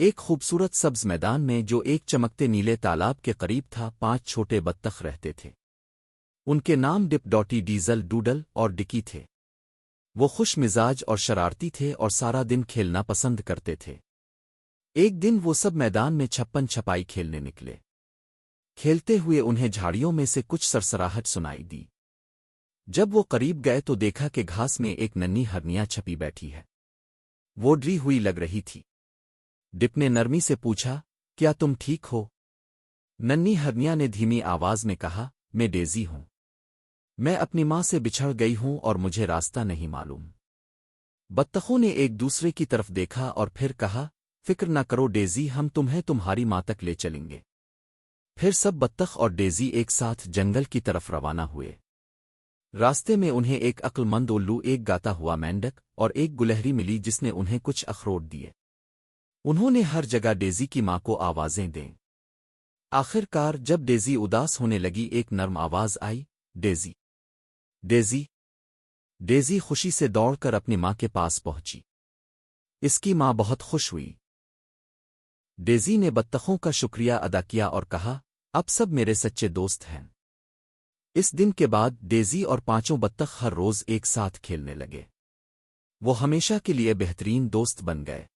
ایک خوبصورت سبز میدان میں جو ایک چمکتے نیلے تالاب کے قریب تھا 5 چھوٹے بطخ رہتے تھے۔ ان کے نام ڈپ، ڈوٹی، ڈیزل، ڈوڈل اور ڈکی تھے۔ وہ خوش مزاج اور شرارتی تھے اور سارا دن کھیلنا پسند کرتے تھے۔ ایک دن وہ سب میدان میں چھپن چھپائی کھیلنے نکلے۔ کھیلتے ہوئے انہیں جھاڑیوں میں سے کچھ سرسراہٹ سنائی دی۔ جب وہ قریب گئے تو دیکھا کہ گھاس میں ایک ننھی ہرنیا چھپی بیٹھی ہے۔ وہ ڈری ہوئی لگ رہی تھی۔ ڈپ نے نرمی سے پوچھا، کیا تم ٹھیک ہو؟ ننھی ہرنیا نے دھیمی آواز میں کہا، میں ڈیزی ہوں۔ میں اپنی ماں سے بچھڑ گئی ہوں اور مجھے راستہ نہیں معلوم۔ بطخوں نے ایک دوسرے کی طرف دیکھا اور پھر کہا، فکر نہ کرو ڈیزی، ہم تمہیں تمہاری ماں تک لے چلیں گے۔ پھر سب بطخ اور ڈیزی ایک ساتھ جنگل کی طرف روانہ ہوئے۔ راستے میں انہیں ایک عقل مند الو، ایک گاتا ہوا مینڈک اور ایک گلہری ملی جس نے انہیں کچھ اخروٹ دیے۔ انہوں نے ہر جگہ ڈیزی کی ماں کو آوازیں دیں۔ آخر کار جب ڈیزی اداس ہونے لگی ایک نرم آواز آئی، ڈیزی، ڈیزی۔ ڈیزی خوشی سے دوڑ کر اپنی ماں کے پاس پہنچی۔ اس کی ماں بہت خوش ہوئی۔ ڈیزی نے بطخوں کا شکریہ ادا کیا اور کہا، اب سب میرے سچے دوست ہیں۔ اس دن کے بعد ڈیزی اور 5 بطخ ہر روز ایک ساتھ کھیلنے لگے۔ وہ ہمیشہ کے لیے بہترین دوست بن گئے۔